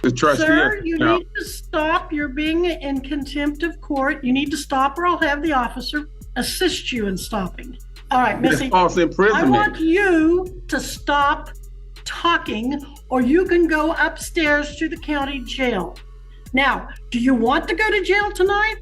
The trustee. Sir, you need to stop. You're being in contempt of court. You need to stop or I'll have the officer assist you in stopping. All right, Missy. False imprisonment. I want you to stop talking or you can go upstairs to the county jail. Now, do you want to go to jail tonight?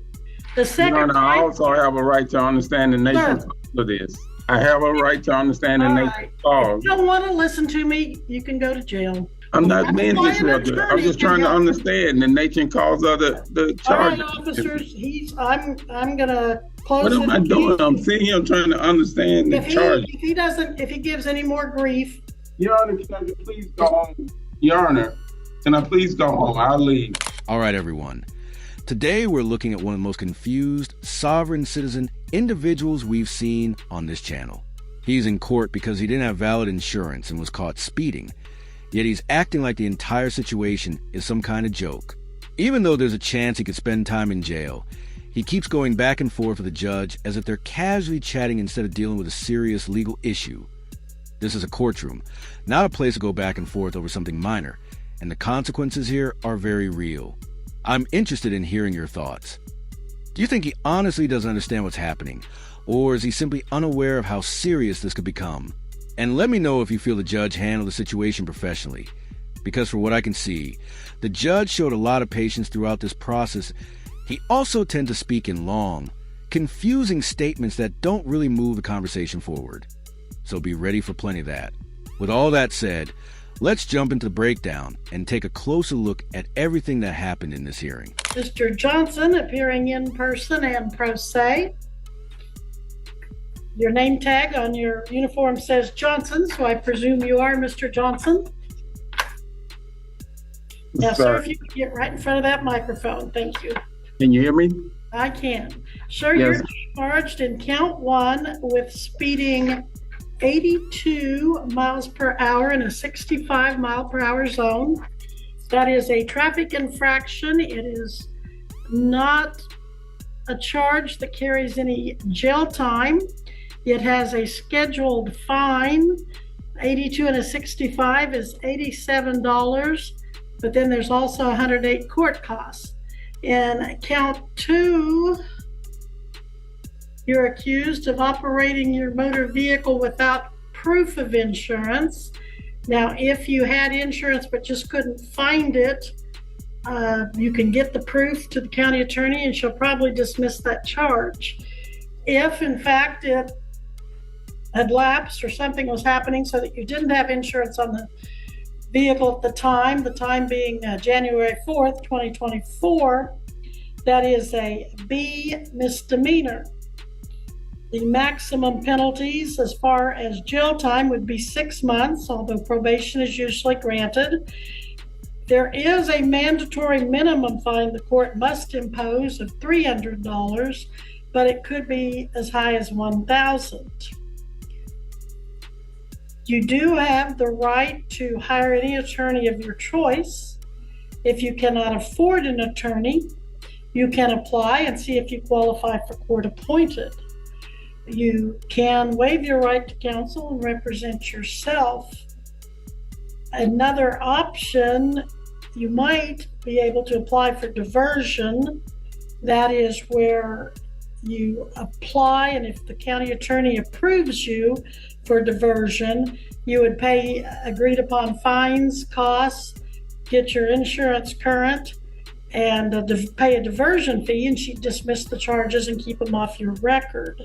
The second I also have a right to understand the nature of this. I have a right to understand the nature of. If you don't want to listen to me, you can go to jail. I'm not being disruptive. I'm just trying to understand the nature and cause of the charge. All right, officers, I'm gonna close. What am I doing? I'm sitting here trying to understand the charge. If he gives any more grief. Your Honor, can I please go home? Your Honor, can I please go home? I'll leave. All right, everyone. Today, we're looking at one of the most confused sovereign citizen individuals we've seen on this channel. He's in court because he didn't have valid insurance and was caught speeding. Yet he's acting like the entire situation is some kind of joke. Even though there's a chance he could spend time in jail, he keeps going back and forth with the judge as if they're casually chatting instead of dealing with a serious legal issue. This is a courtroom, not a place to go back and forth over something minor, and the consequences here are very real. I'm interested in hearing your thoughts. Do you think he honestly doesn't understand what's happening, or is he simply unaware of how serious this could become? And let me know if you feel the judge handled the situation professionally, because for what I can see, the judge showed a lot of patience throughout this process. He also tends to speak in long, confusing statements that don't really move the conversation forward. So be ready for plenty of that. With all that said, let's jump into the breakdown and take a closer look at everything that happened in this hearing. Mr. Johnson appearing in person and pro se. Your name tag on your uniform says Johnson, so I presume you are Mr. Johnson. Now, sir, if you could get right in front of that microphone, thank you. Can you hear me? I can. Sir, Yes. You're charged in count 1 with speeding 82 miles per hour in a 65 mile per hour zone. That is a traffic infraction. It is not a charge that carries any jail time. It has a scheduled fine. 82 and a 65 is $87, but then there's also 108 court costs. In count 2, you're accused of operating your motor vehicle without proof of insurance. Now, if you had insurance but just couldn't find it, you can get the proof to the county attorney and she'll probably dismiss that charge. If, in fact, it had lapsed or something was happening so that you didn't have insurance on the vehicle at the time being January 4th, 2024, that is a B misdemeanor. The maximum penalties as far as jail time would be 6 months, although probation is usually granted. There is a mandatory minimum fine the court must impose of $300, but it could be as high as $1,000. You do have the right to hire any attorney of your choice. If you cannot afford an attorney, you can apply and see if you qualify for court appointed. You can waive your right to counsel and represent yourself. Another option, you might be able to apply for diversion. That is where you apply, and if the county attorney approves you for diversion, you would pay agreed upon fines, costs, get your insurance current, and pay a diversion fee, and she'd dismiss the charges and keep them off your record.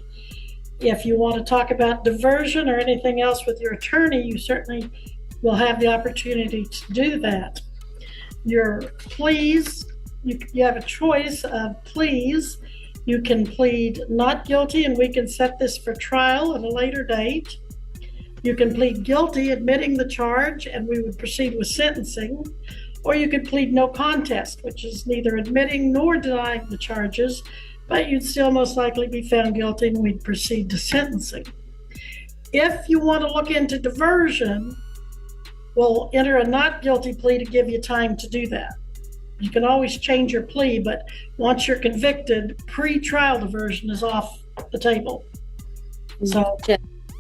If you want to talk about diversion or anything else with your attorney, you certainly will have the opportunity to do that. Your pleas, you have a choice of pleas. You can plead not guilty and we can set this for trial at a later date. You can plead guilty, admitting the charge, and we would proceed with sentencing. Or you could plead no contest, which is neither admitting nor denying the charges, but you'd still most likely be found guilty and we'd proceed to sentencing. If you want to look into diversion, we'll enter a not guilty plea to give you time to do that. You can always change your plea, but once you're convicted, pre-trial diversion is off the table. So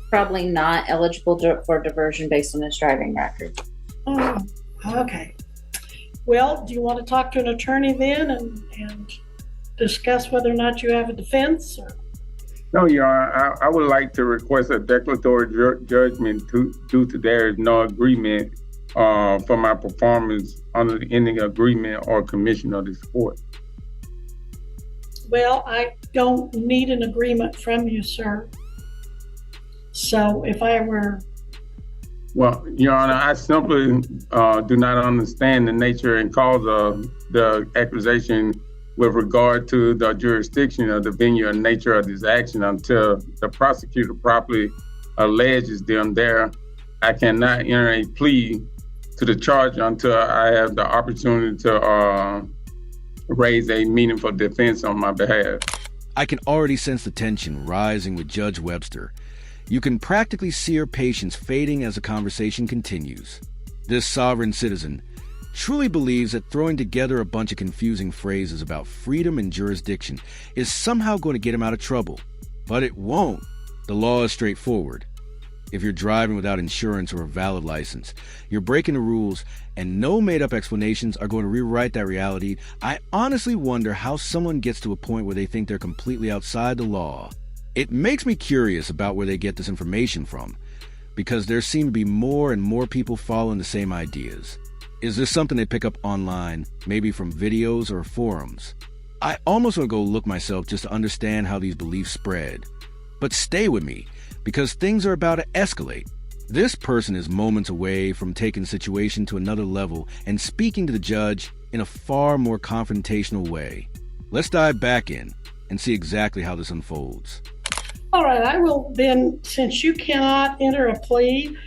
probably not eligible for diversion based on his driving record. Oh, okay. Well, do you want to talk to an attorney then and discuss whether or not you have a defense? Or? No, Your Honor, I would like to request a declaratory judgment due to there is no agreement for my performance under any agreement or commission of this court. Well, I don't need an agreement from you, sir. So if I were... Well, Your Honor, I simply do not understand the nature and cause of the accusation with regard to the jurisdiction of the venue and nature of this action until the prosecutor properly alleges them there. I cannot enter a plea to the charge until I have the opportunity to raise a meaningful defense on my behalf. I can already sense the tension rising with Judge Webster. You can practically see her patience fading as the conversation continues. This sovereign citizen truly believes that throwing together a bunch of confusing phrases about freedom and jurisdiction is somehow going to get him out of trouble. But it won't. The law is straightforward. If you're driving without insurance or a valid license, you're breaking the rules, and no made-up explanations are going to rewrite that reality. I honestly wonder how someone gets to a point where they think they're completely outside the law. It makes me curious about where they get this information from, because there seem to be more and more people following the same ideas. Is this something they pick up online, maybe from videos or forums? I almost want to go look myself just to understand how these beliefs spread. But stay with me, because things are about to escalate. This person is moments away from taking the situation to another level and speaking to the judge in a far more confrontational way. Let's dive back in and see exactly how this unfolds. All right, I will then, since you cannot enter a plea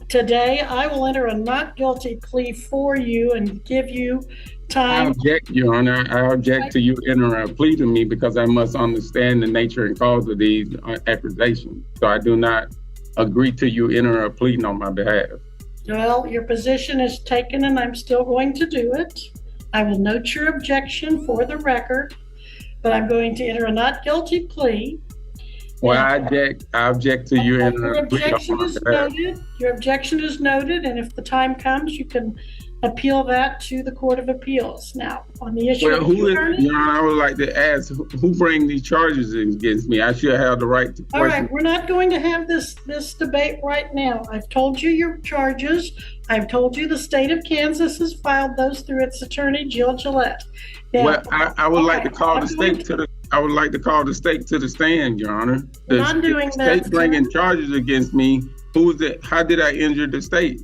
today, I will enter a not guilty plea for you and give you I time. object, Your Honor. I object to you entering a plea to me because I must understand the nature and cause of these accusations. So I do not agree to you entering a plea on my behalf. Well, your position is taken and I'm still going to do it. I will note your objection for the record, but I'm going to enter a not guilty plea. Well, I object to you entering a plea on my behalf. Your objection is noted, and if the time comes, you can appeal that to the Court of Appeals. Now, on the issue Well, of the attorney. Your Honor, I would like to ask, who bring these charges against me? I should have the right to question. All right, we're not going to have this debate right now. I've told you your charges. I've told you the state of Kansas has filed those through its attorney, Jill Gillette. Now, Well, I would like to call the state to the. I would like to call the state to the stand, Your Honor. We're not doing the that, state bringing charges against me. Who's it? How did I injure the state?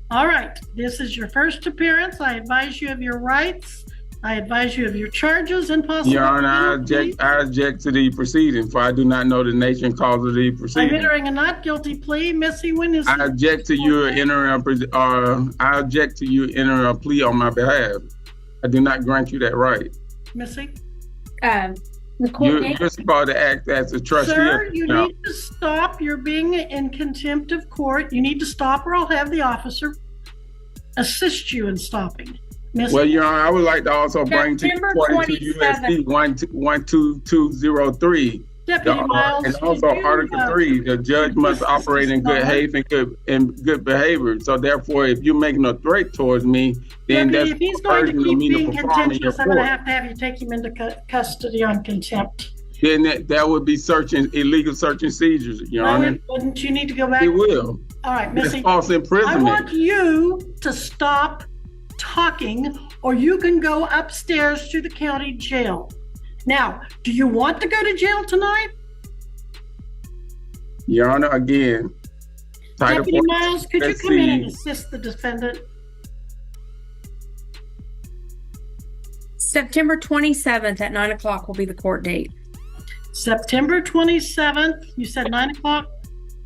All right, this is your first appearance. I advise you of your rights. I advise you of your charges and possible. Your Honor, I object to the proceeding, for I do not know the nature and cause of the I'm proceeding. entering a not guilty plea. Missy, when is I object to you entering I object to you entering a plea on my behalf. I do not grant you that right. Missy? The court You're supposed to act as a trustee. Sir, you need to stop. You're being in contempt of court. You need to stop, or I'll have the officer assist you in stopping. Missy? Well, Your Honor, I would like to also bring to September according to USC 12203. Deputy Miles, And also did you, Article 3, the judge must operate in good behavior. So therefore, if you're making a threat towards me, then Deputy, that's if he's going to urging keep me to being perform in your contentious, I'm going to court. have you take him into custody on contempt. Then that would be illegal search and seizures, Your No, Honor. wouldn't you need to go back? It will. All right, It's Missy. false I imprisonment. want you to stop talking, or you can go upstairs to the county jail. Now, do you want to go to jail tonight? Your Honor, again, Title Deputy 4, Miles, could you let's come in and see. assist the defendant? September 27th at 9 o'clock will be the court date. September 27th, you said 9 o'clock?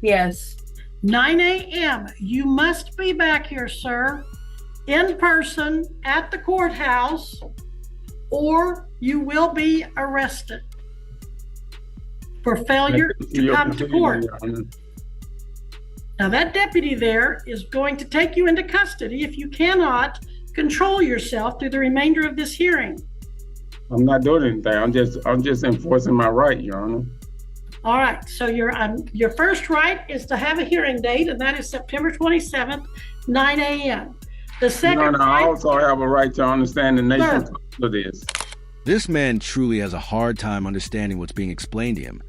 Yes. 9 a.m. You must be back here, sir, in person at the courthouse, or you will be arrested for failure to come to court. Your Honor. Now, that deputy there is going to take you into custody if you cannot control yourself through the remainder of this hearing. I'm not doing anything. I'm just enforcing my right, Your Honor. All right, so your first right is to have a hearing date, and that is September 27th, 9 a.m. The Your second Honor, I right, also have a right to understand the nature Sir. and cause of this. This man truly has a hard time understanding what's being explained to him.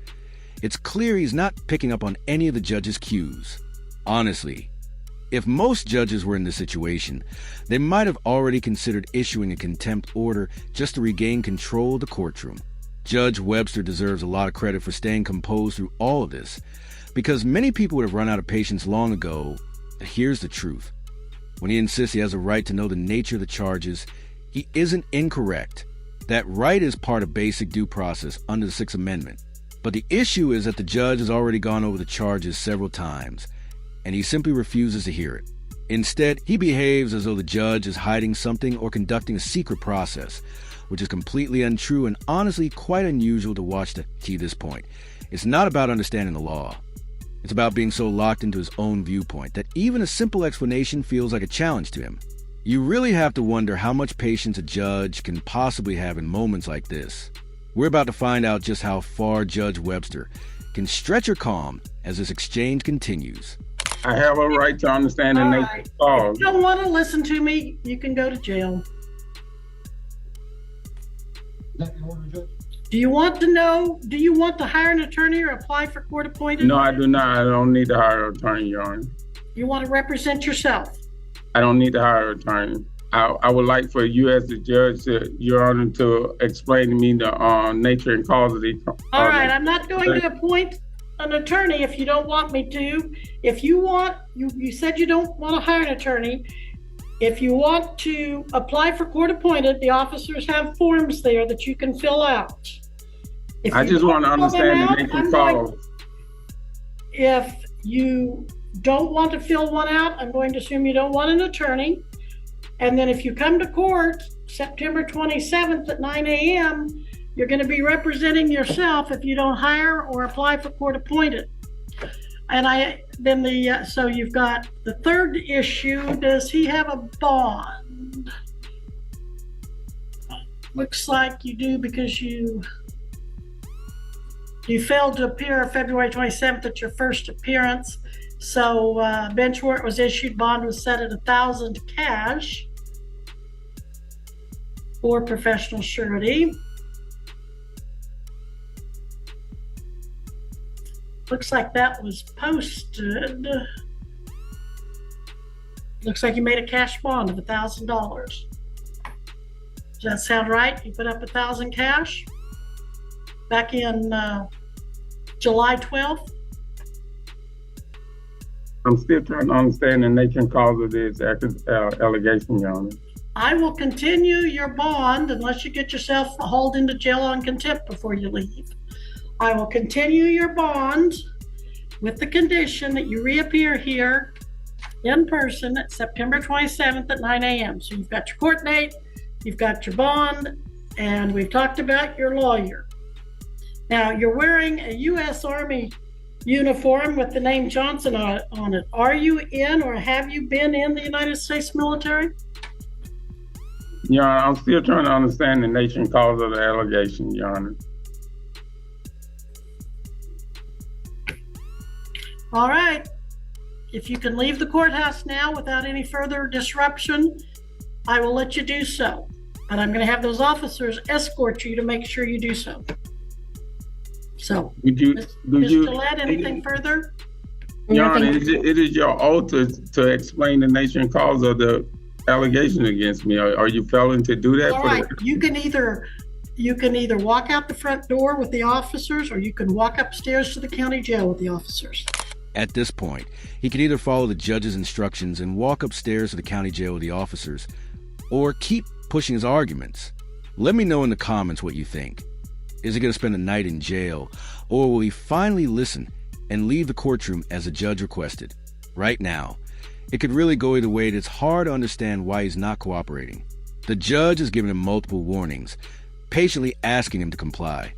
It's clear he's not picking up on any of the judge's cues. Honestly, if most judges were in this situation, they might have already considered issuing a contempt order just to regain control of the courtroom. Judge Webster deserves a lot of credit for staying composed through all of this, because many people would have run out of patience long ago. But here's the truth. When he insists he has a right to know the nature of the charges, he isn't incorrect. That right is part of basic due process under the Sixth Amendment. But the issue is that the judge has already gone over the charges several times, and he simply refuses to hear it. Instead, he behaves as though the judge is hiding something or conducting a secret process, which is completely untrue and honestly quite unusual to watch to this point. It's not about understanding the law. It's about being so locked into his own viewpoint that even a simple explanation feels like a challenge to him. You really have to wonder how much patience a judge can possibly have in moments like this. We're about to find out just how far Judge Webster can stretch her calm as this exchange continues. I have a right to understand the All nature right. of the cause. If you don't want to listen to me, you can go to jail. Do you want to hire an attorney or apply for court appointed? No, I do not. I don't need to hire an attorney, Your Honor. You want to represent yourself? I don't need to hire an attorney. I would like for you as the judge, Your Honor, to explain to me the nature and cause of the. All right, I'm not going to appoint an attorney if you don't want me to. If you want, you said you don't want to hire an attorney. If you want to apply for court appointed, the officers have forms there that you can fill out. If I you just want to don't fill them understand the out, nature I'm and going- cause. If you don't want to fill one out, I'm going to assume you don't want an attorney. And then if you come to court September 27th at 9 a.m., you're going to be representing yourself if you don't hire or apply for court appointed. And so you've got the third issue. Does he have a bond? Looks like you do, because you failed to appear February 27th at your first appearance. So bench warrant was issued, bond was set at $1,000 cash for professional surety. Looks like that was posted. Looks like you made a cash bond of $1,000. Does that sound right? You put up $1,000 cash back in July 12th? I'm still trying to understand the nature and cause of this allegation, Your Honor. I will continue your bond unless you get yourself hauled into jail on contempt before you leave. I will continue your bond with the condition that you reappear here in person at September 27th at 9 a.m. So you've got your court date, you've got your bond, and we've talked about your lawyer. Now, you're wearing a U.S. Army uniform with the name Johnson on it. Are you in or have you been in the United States military? Your Honor, I'm still trying to understand the nature and cause of the allegation, Your Honor. All right. If you can leave the courthouse now without any further disruption, I will let you do so. And I'm going to have those officers escort you to make sure you do so. So, Ms. Gillette, anything further? Your Honor, it is your oath to explain the nature and cause of the allegation against me. Are you failing to do that? All right. You can either walk out the front door with the officers, or you can walk upstairs to the county jail with the officers. At this point, he could either follow the judge's instructions and walk upstairs to the county jail with the officers, or keep pushing his arguments. Let me know in the comments what you think. Is he going to spend the night in jail, or will he finally listen and leave the courtroom as the judge requested? Right now, it could really go either way, and it's hard to understand why he's not cooperating. The judge has given him multiple warnings, patiently asking him to comply.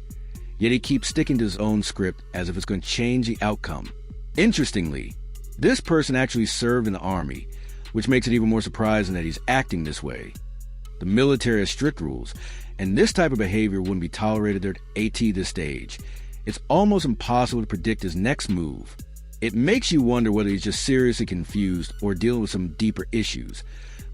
Yet he keeps sticking to his own script as if it's going to change the outcome. Interestingly, this person actually served in the Army, which makes it even more surprising that he's acting this way. The military has strict rules, and this type of behavior wouldn't be tolerated there at AT this stage. It's almost impossible to predict his next move. It makes you wonder whether he's just seriously confused or dealing with some deeper issues,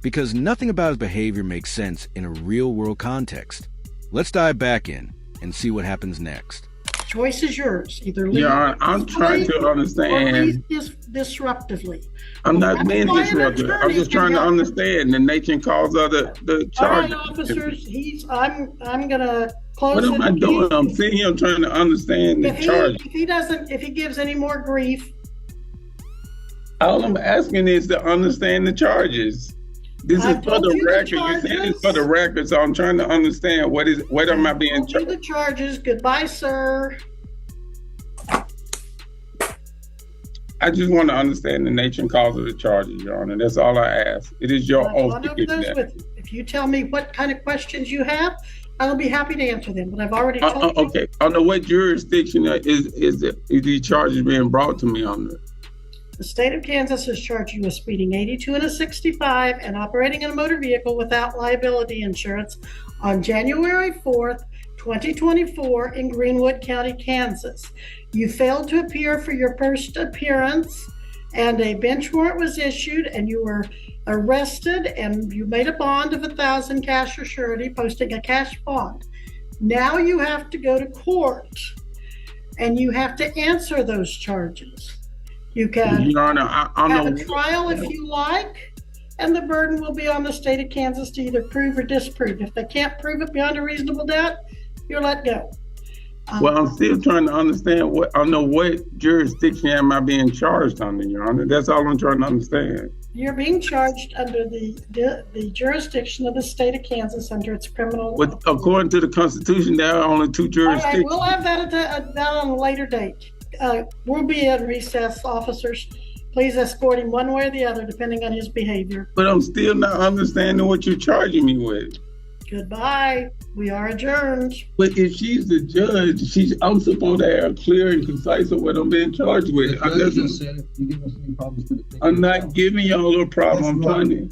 because nothing about his behavior makes sense in a real-world context. Let's dive back in and see what happens next. Choice is yours. Either leave I'm trying to or understand. leave disruptively. I'm not That's being why an disruptive. I'm attorney just can trying to help. understand the nature and cause of the All right, charge. officers, I'm gonna close What am I it. doing? I'm sitting here trying to understand the charge. If he gives any more grief, All I'm asking is to understand the charges. This is I've for told the you the record. You said it's for the charges. record, so I'm trying to understand what am I being told you charged? the charges. Goodbye, sir. I just want to understand the nature and cause of the charges, Your Honor. That's all I ask. It is your I've oath gone to over give those that. with you. If you tell me what kind of questions you have, I'll be happy to answer them, but I've already told you. Okay. Under what jurisdiction is these charges being brought to me under? The state of Kansas has charged you with speeding 82 and a 65 and operating in a motor vehicle without liability insurance on January 4th, 2024 in Greenwood County, Kansas. You failed to appear for your first appearance and a bench warrant was issued and you were arrested and you made a bond of $1,000 cash or surety, posting a cash bond. Now you have to go to court and you have to answer those charges. You can Your Honor, I have don't a know. trial if you like, and the burden will be on the state of Kansas to either prove or disprove. If they can't prove it beyond a reasonable doubt, you're let go. Well, I'm still trying to understand under what jurisdiction am I being charged under, Your Honor? That's all I'm trying to understand. You're being charged under the jurisdiction of the state of Kansas under its criminal. But according to the Constitution, there are only two All right, jurisdictions. we'll have that on a later date. We'll be at recess, officers. Please escort him one way or the other, depending on his behavior. But I'm still not understanding what you're charging me with. Goodbye. We are adjourned. But if she's the judge, I'm supposed to have clear and concise of what I'm being charged with. The judge just said if you give us any problems with it. I'm not giving y'all a problem. I'm trying to.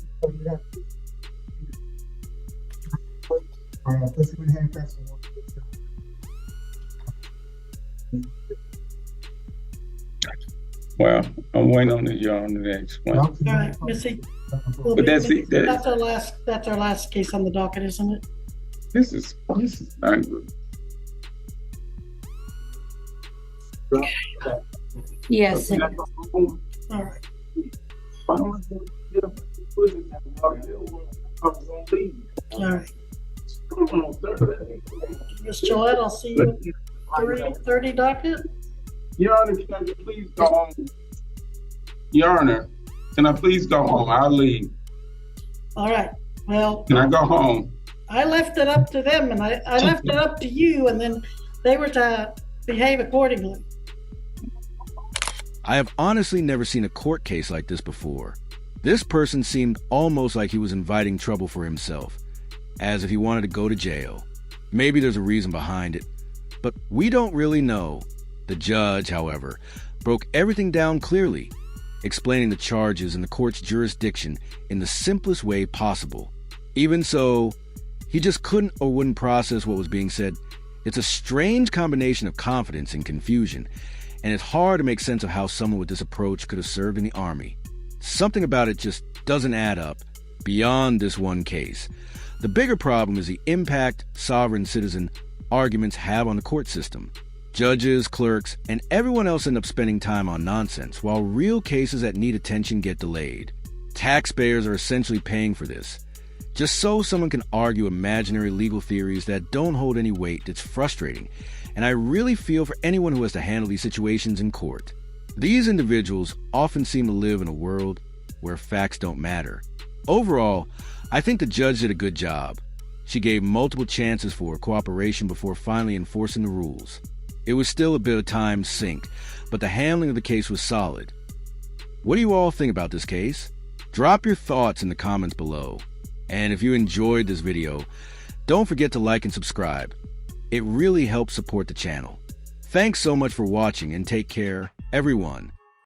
Well, I'm waiting on the Your Honor to explain. All right, Missy. But that's it. That's our last case on the docket, isn't it? This is not good. Yes. All right. All right. Ms. Gillette, I'll see you at 3:30 docket. Your Honor, can I please go home? Your Honor, can I please go home? I'll leave. All right. Well, Can I go home? I left it up to them and I left it up to you and then they were to behave accordingly. I have honestly never seen a court case like this before. This person seemed almost like he was inviting trouble for himself, as if he wanted to go to jail. Maybe there's a reason behind it, but we don't really know. The judge, however, broke everything down clearly, explaining the charges and the court's jurisdiction in the simplest way possible. Even so, he just couldn't or wouldn't process what was being said. It's a strange combination of confidence and confusion, and it's hard to make sense of how someone with this approach could have served in the Army. Something about it just doesn't add up beyond this one case. The bigger problem is the impact sovereign citizen arguments have on the court system. Judges, clerks, and everyone else end up spending time on nonsense, while real cases that need attention get delayed. Taxpayers are essentially paying for this, just so someone can argue imaginary legal theories that don't hold any weight. It's frustrating, and I really feel for anyone who has to handle these situations in court. These individuals often seem to live in a world where facts don't matter. Overall, I think the judge did a good job. She gave multiple chances for cooperation before finally enforcing the rules. It was still a bit of time sink, but the handling of the case was solid. What do you all think about this case? Drop your thoughts in the comments below. And if you enjoyed this video, don't forget to like and subscribe. It really helps support the channel. Thanks so much for watching and take care, everyone.